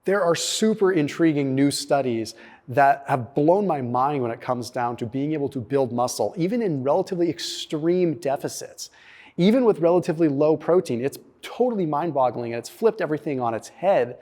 There are super intriguing new studies that have blown my mind when it comes down to being able to build muscle, even in relatively extreme deficits. Even with relatively low protein, it's totally mind-boggling and it's flipped everything on its head.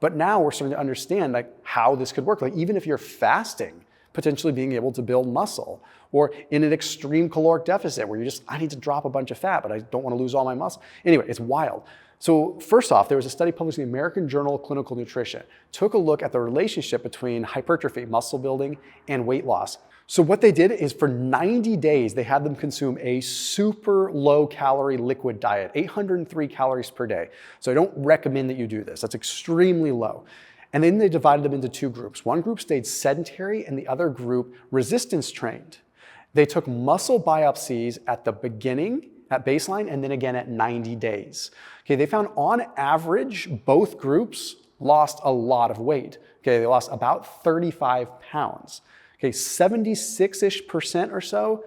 But now we're starting to understand like how this could work. Like even if you're fasting, potentially being able to build muscle, or in an extreme caloric deficit where I need to drop a bunch of fat, but I don't want to lose all my muscle. Anyway, it's wild. So first off, there was a study published in the American Journal of Clinical Nutrition, took a look at the relationship between hypertrophy, muscle building, and weight loss. So what they did is for 90 days, they had them consume a super low calorie liquid diet, 803 calories per day. So I don't recommend that you do this. That's extremely low. And then they divided them into two groups. One group stayed sedentary and the other group resistance trained. They took muscle biopsies at the beginning, at baseline, and then again at 90 days. Okay, they found on average, both groups lost a lot of weight. Okay, they lost about 35 pounds. Okay, 76-ish% or so,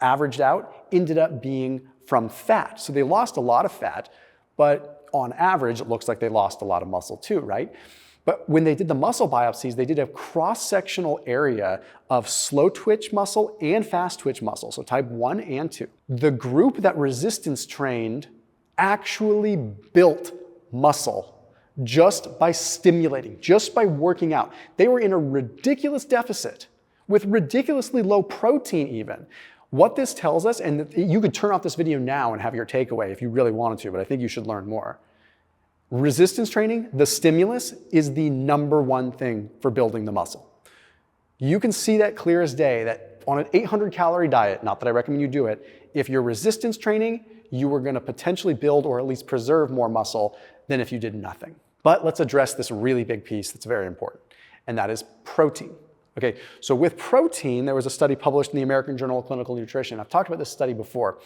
averaged out, ended up being from fat. So they lost a lot of fat, but on average, it looks like they lost a lot of muscle too, right? But when they did the muscle biopsies, they did a cross-sectional area of slow twitch muscle and fast twitch muscle, so type 1 and 2. The group that resistance trained actually built muscle just by stimulating, just by working out. They were in a ridiculous deficit with ridiculously low protein even. What this tells us, and you could turn off this video now and have your takeaway if you really wanted to, but I think you should learn more. Resistance training, the stimulus, is the #1 thing for building the muscle. You can see that clear as day that on an 800 calorie diet, not that I recommend you do it, if you're resistance training, you are gonna potentially build or at least preserve more muscle than if you did nothing. But let's address this really big piece that's very important, and that is protein. Okay, so with protein, there was a study published in the American Journal of Clinical Nutrition. I've talked about this study before.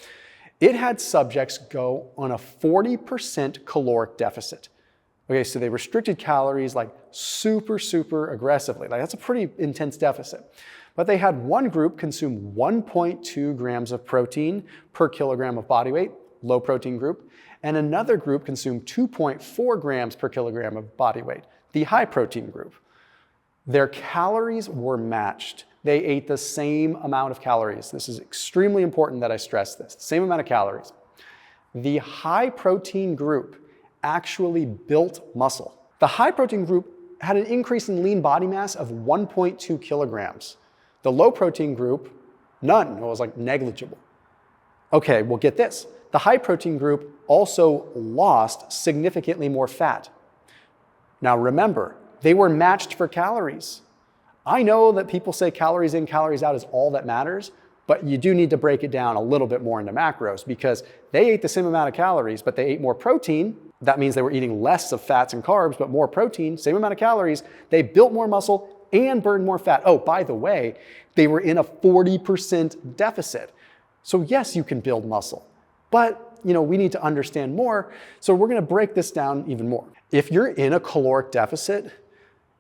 It had subjects go on a 40% caloric deficit. Okay, so they restricted calories like super aggressively. Like that's a pretty intense deficit. But they had one group consume 1.2 grams of protein per kilogram of body weight, low protein group, and another group consumed 2.4 grams per kilogram of body weight, the high protein group. Their calories were matched. They ate the same amount of calories. This is extremely important that I stress this. Same amount of calories. The high protein group actually built muscle. The high protein group had an increase in lean body mass of 1.2 kilograms. The low protein group, none. It was like negligible. Okay, well get this. The high protein group also lost significantly more fat. Now remember, they were matched for calories. I know that people say calories in, calories out is all that matters, but you do need to break it down a little bit more into macros because they ate the same amount of calories, but they ate more protein. That means they were eating less of fats and carbs, but more protein, same amount of calories. They built more muscle and burned more fat. Oh, by the way, they were in a 40% deficit. So yes, you can build muscle, but we need to understand more. So we're gonna break this down even more. If you're in a caloric deficit,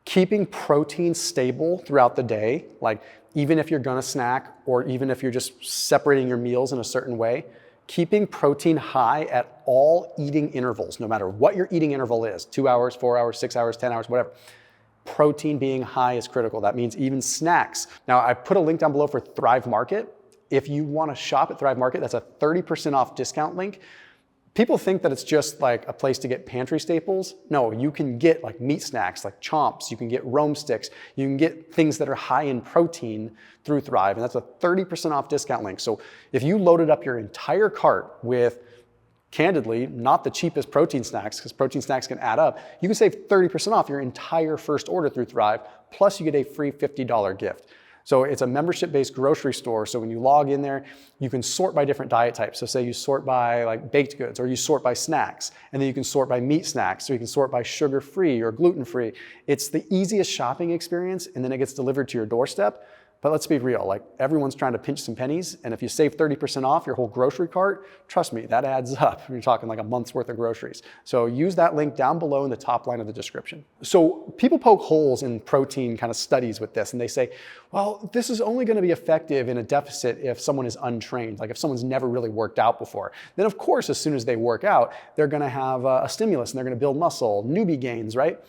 keeping protein stable throughout the day, like even if you're gonna snack or even if you're just separating your meals in a certain way, keeping protein high at all eating intervals, no matter what your eating interval is, 2 hours, 4 hours, 6 hours, 10 hours, whatever. Protein being high is critical. That means even snacks. Now I put a link down below for Thrive Market. If you wanna shop at Thrive Market, that's a 30% off discount link. People think that it's just like a place to get pantry staples. No, you can get like meat snacks, like chomps, you can get Rome sticks, you can get things that are high in protein through Thrive, and that's a 30% off discount link. So if you loaded up your entire cart with, candidly, not the cheapest protein snacks, because protein snacks can add up, you can save 30% off your entire first order through Thrive, plus you get a free $50 gift. So it's a membership-based grocery store. So when you log in there, you can sort by different diet types. So say you sort by like baked goods, or you sort by snacks, and then you can sort by meat snacks, so you can sort by sugar-free or gluten-free. It's the easiest shopping experience, and then it gets delivered to your doorstep. But let's be real, like everyone's trying to pinch some pennies, and if you save 30% off your whole grocery cart, trust me, that adds up. You're talking like a month's worth of groceries. So use that link down below in the top line of the description. So people poke holes in protein kind of studies with this, and they say, well, this is only gonna be effective in a deficit if someone is untrained, like if someone's never really worked out before. Then of course, as soon as they work out, they're gonna have a stimulus and they're gonna build muscle, newbie gains, right?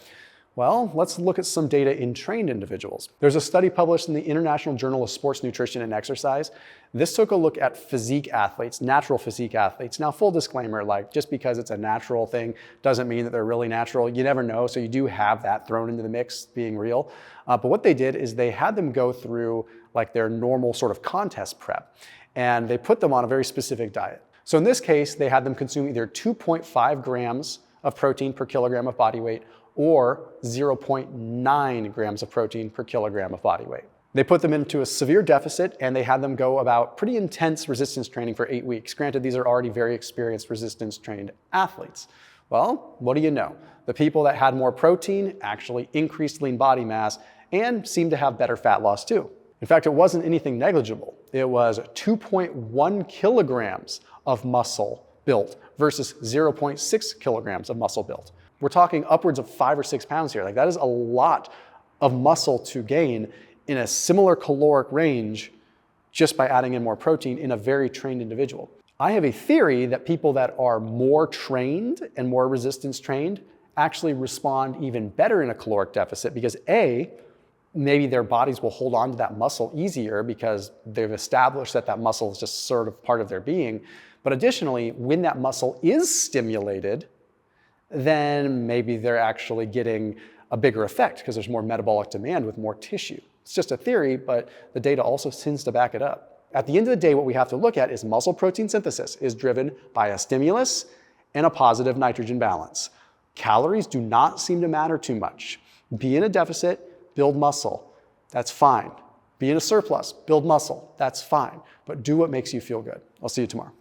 Well, let's look at some data in trained individuals. There's a study published in the International Journal of Sports Nutrition and Exercise. This took a look at physique athletes, natural physique athletes. Now, full disclaimer, like just because it's a natural thing doesn't mean that they're really natural. You never know, so you do have that thrown into the mix being real. But what they did is they had them go through like their normal sort of contest prep, and they put them on a very specific diet. So in this case, they had them consume either 2.5 grams of protein per kilogram of body weight or 0.9 grams of protein per kilogram of body weight. They put them into a severe deficit and they had them go about pretty intense resistance training for 8 weeks. Granted, these are already very experienced resistance trained athletes. Well, what do you know? The people that had more protein actually increased lean body mass and seemed to have better fat loss too. In fact, it wasn't anything negligible. It was 2.1 kilograms of muscle built versus 0.6 kilograms of muscle built. We're talking upwards of 5 or 6 pounds here. Like that is a lot of muscle to gain in a similar caloric range just by adding in more protein in a very trained individual. I have a theory that people that are more trained and more resistance trained actually respond even better in a caloric deficit because A, maybe their bodies will hold on to that muscle easier because they've established that that muscle is just sort of part of their being. But additionally, when that muscle is stimulated, then maybe they're actually getting a bigger effect because there's more metabolic demand with more tissue. It's just a theory, but the data also seems to back it up. At the end of the day, what we have to look at is muscle protein synthesis is driven by a stimulus and a positive nitrogen balance. Calories do not seem to matter too much. Be in a deficit, build muscle. That's fine. Be in a surplus, build muscle. That's fine. But do what makes you feel good. I'll see you tomorrow.